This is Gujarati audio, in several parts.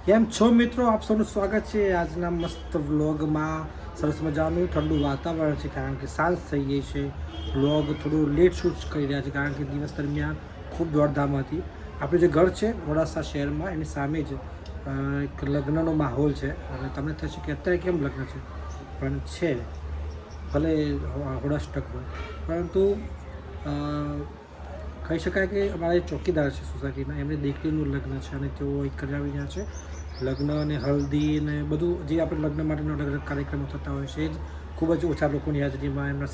કેમ છો મિત્રો? આપ સૌનું સ્વાગત છે આજના મસ્ત વ્લોગમાં. સરસ મજાનું ઠંડુ વાતાવરણ છે કારણ કે સાંજ થઈ ગઈ છે. વ્લોગ થોડું લેટ શૂટ કરી રહ્યા છે કારણ કે દિવસ દરમિયાન ખૂબ દોડધામ હતી. આપણું જે ઘર છે મોડાસા શહેરમાં એની સામે જ એક લગ્નનો માહોલ છે અને તમને થશે કે અત્યારે કેમ લગ્ન છે, પણ છે ભલે હોડાસ્ટક હોય પરંતુ કહી શકાય કે અમારા ચોકીદાર છે સોસાયટીના, એમની દીકરીનું લગ્ન છે અને તેઓ એક કરાવી રહ્યા છે. લગ્ન અને હલ્દી અને બધું જે આપણે લગ્ન માટેના અલગ અલગ કાર્યક્રમો થતા હોય છે એ જ ખૂબ જ ઓછા લોકોની હાજરીમાં, એમના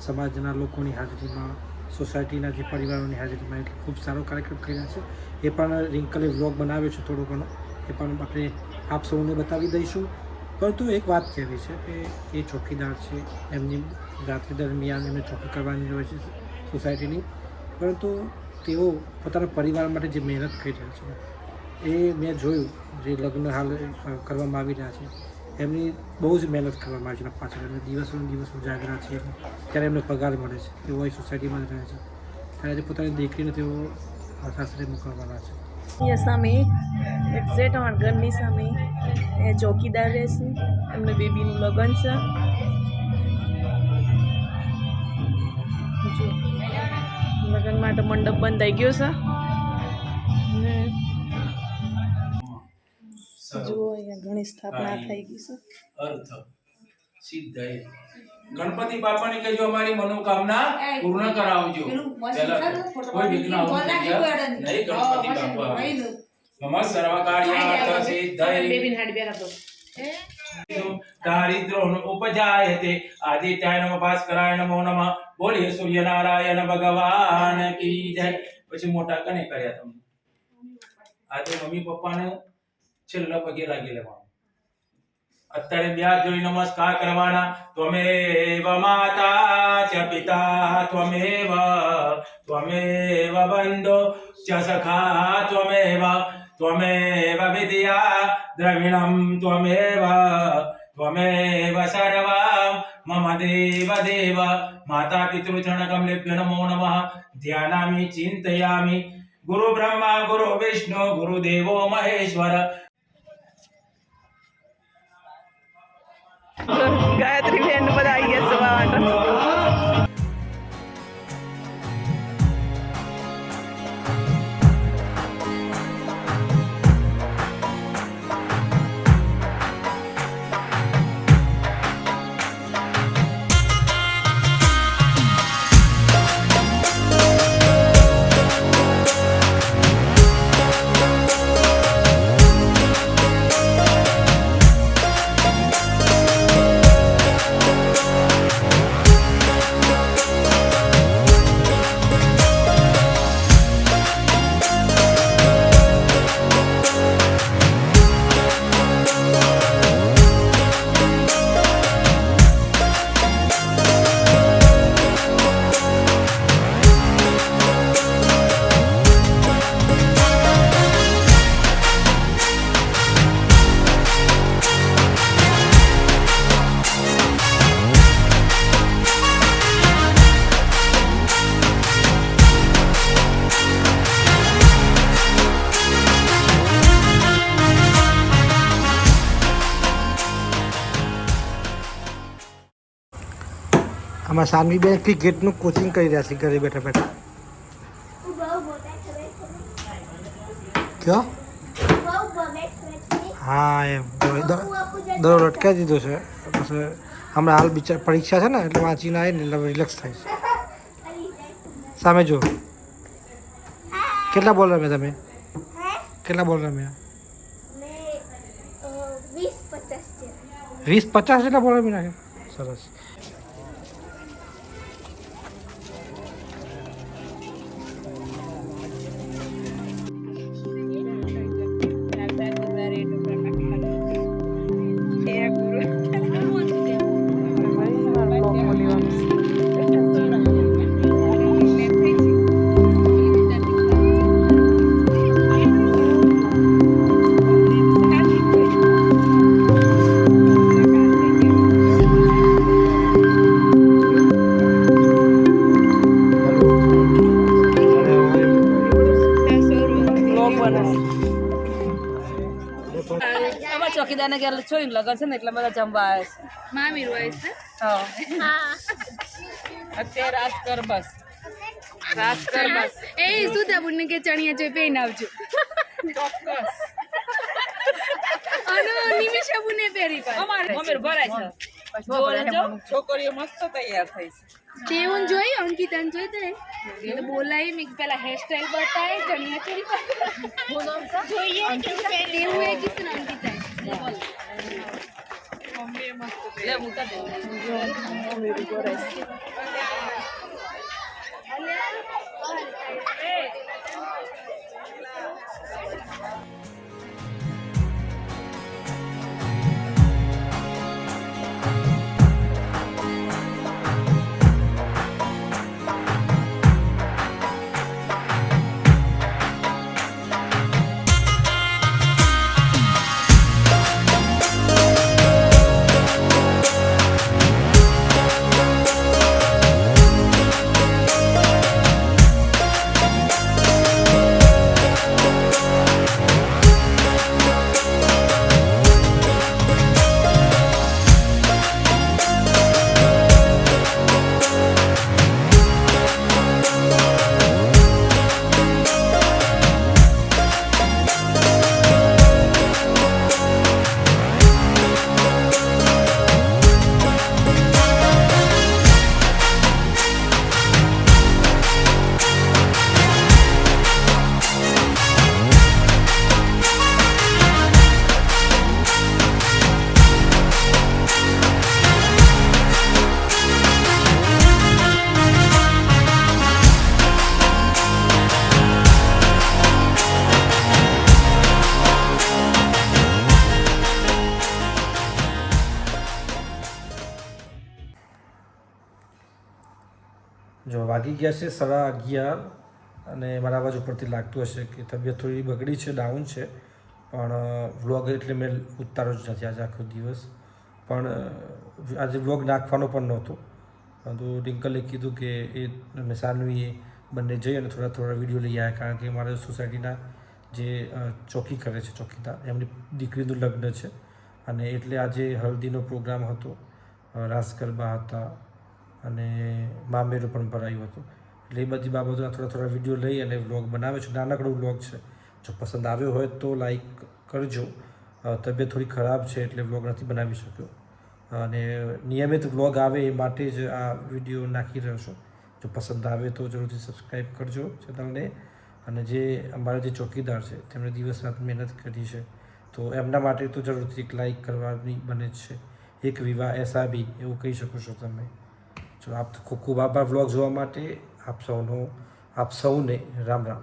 સમાજના લોકોની હાજરીમાં, સોસાયટીના જે પરિવારોની હાજરીમાં એટલે ખૂબ સારો કાર્યક્રમ કરી રહ્યા છે. એ પણ રિંકલે વ્લોગ બનાવ્યો છે થોડો ઘણો, એ પણ આપણે આપ સૌને બતાવી દઈશું. પરંતુ એક વાત કહેવી છે કે એ ચોકીદાર છે, એમની રાત્રિ દરમિયાન એમને ચોકી કરવાની હોય છે સોસાયટીની, પરંતુ તેઓ પોતાના પરિવાર માટે જે મહેનત કરી રહ્યા છે એ મેં જોયું. જે લગ્ન હાલ કરવામાં આવી રહ્યા છે એમની બહુ જ મહેનત કરવામાં આવી છે પાછળ. એમને દિવસો જાગરા છે ત્યારે એમને પગાર મળે છે. તેઓ એ સોસાયટીમાં જ રહે છે ત્યારે પોતાની દીકરીને તેઓ સાસરે મોકલવાના છે. અહીંયા સામે એક્ઝેક્ટ અમારા ઘરની સામે એ ચોકીદાર રહે છે, એમને બેબીનું લગ્ન છે. જો લગ્ન માટે મંડપ બંધાઈ ગયો છે. જુઓ અહીંયા ઘણી સ્થાપના થઈ ગઈ છે. અર્થ સિદ્ધ ગણપતિ બાપાની કહેજો અમારી મનોકામના પૂર્ણ કરાવજો. કોઈ વિઘ્ન આવવું નહીં. ગણપતિ બાપા મમ સર્વ કાર્યાર્થ સિદ્ધયે દારિદ્ર્યો ઉપજાયતે આદિત્યાય નમઃ ભાસ્કરાય નમો નમઃ. બોલીએ સૂર્યનારાયણ ભગવાન કી જય. પછી મોટા કને કર્યા તમે? આજે મમ્મી પપ્પાને છેલ્લા પગે લાગી લેવાનું. અત્યારે વ્યાજ જોઈ નમસ્કાર કરવાના. ત્વમેવ માતા ચ પિતા ત્વમેવ બંધો ચ સખા ત્વમેવ વિદ્યા દ્રવિણમ ત્વમેવ સર્વં મમ દેવ માતા પિતૃ ચરણ કમલેભ્ય નમો નમઃ. ધ્યાનામિ ચિંતયામિ. ગુરુ બ્રહ્મા ગુરુ વિષ્ણુ ગુરુદેવો મહેશ્વર. ગાયત્રી બેન બધા આવી ગયા સવા માટે. આમાં સાનવી બેન ક્રિકેટનું કોચિંગ કરી રહ્યા છે ઘરે બેઠા બેઠા. કયો? હા એમ દરરોજ અટકાવી દીધો છે. પછી હમણાં હાલ બિચાર પરીક્ષા છે ને એટલે વાંચીને આવીને એટલે રિલેક્સ થાય છે. સામે જો કેટલા બોલ રમ્યા તમે? કેટલા બોલ રમ્યા? 20-50 જેટલા બોલ રમી નાખ્યા. સરસ. અમારા ચોકીદારને ઘેર છોડીને લગન છે ને એટલે બધા જમવા આવે છે મામી રોય છે હા અત્યારે રાસ કર બસ એ સુધા બુનને કે ચણિયા ચોઈ પહેરીને આવજો ચોક્કસ અને નિમિષા બુને પહેરી પાછી અમારે મમ્મી ભરાય છે જોડે જો છોકરીઓ મસ્ત તૈયાર થઈ છે તેવું જોઈ અંકિતાને જોઈ તો એટલે બોલાવી મેં પેલા હેરસ્ટાઈલ બતાવે ચણિયા ચોરી જોઈએ તેવું એ કીધું ને અંકિતા લે મૂકા દે મમ્મી ભરાય છે જો વાગી ગયા છે 11:30 અને મારા અવાજ ઉપરથી લાગતું હશે કે તબિયત થોડી બગડી છે, ડાઉન છે, પણ વ્લોગ એટલે મેં ઉતારો જ નથી આજે આખો દિવસ. પણ આજે વ્લોગ નાખવાનો પણ નહોતો, પરંતુ ડિંકલે કીધું કે એ અને સાનવીએ બંને જઈ અને થોડા વિડીયો લઈ આવ્યા, કારણ કે મારા સોસાયટીના જે ચોકી કરે છે ચોકીદાર, એમની દીકરીનું લગ્ન છે અને એટલે આજે હલ્દીનો પ્રોગ્રામ હતો, રાસ ગરબા હતા અને મામેરું પણ ભરાયું હતું. એટલે એ બધી બાબતોના થોડા વિડીયો લઈ અને વ્લોગ બનાવે છે. નાનકડો વ્લોગ છે, જો પસંદ આવ્યો હોય તો લાઈક કરજો. તબિયત થોડી ખરાબ છે એટલે વ્લોગ નથી બનાવી શક્યો, અને નિયમિત વ્લોગ આવે એ માટે જ આ વિડીયો નાખી રહ્યો છું. જો પસંદ આવે તો જરૂરથી સબસ્ક્રાઈબ કરજો ચેનલને. અને જે અમારા જે ચોકીદાર છે તેમણે દિવસ રાત મહેનત કરી છે, તો એમના માટે તો જરૂરથી એક લાઈક કરવાની બને જ છે. એક વિવાહ એસા બી એવું કહી શકો છો તમે. જો આપ ખૂબ ખૂબ આભાર વ્લોગ જોવા માટે. આપ સૌને રામ રામ.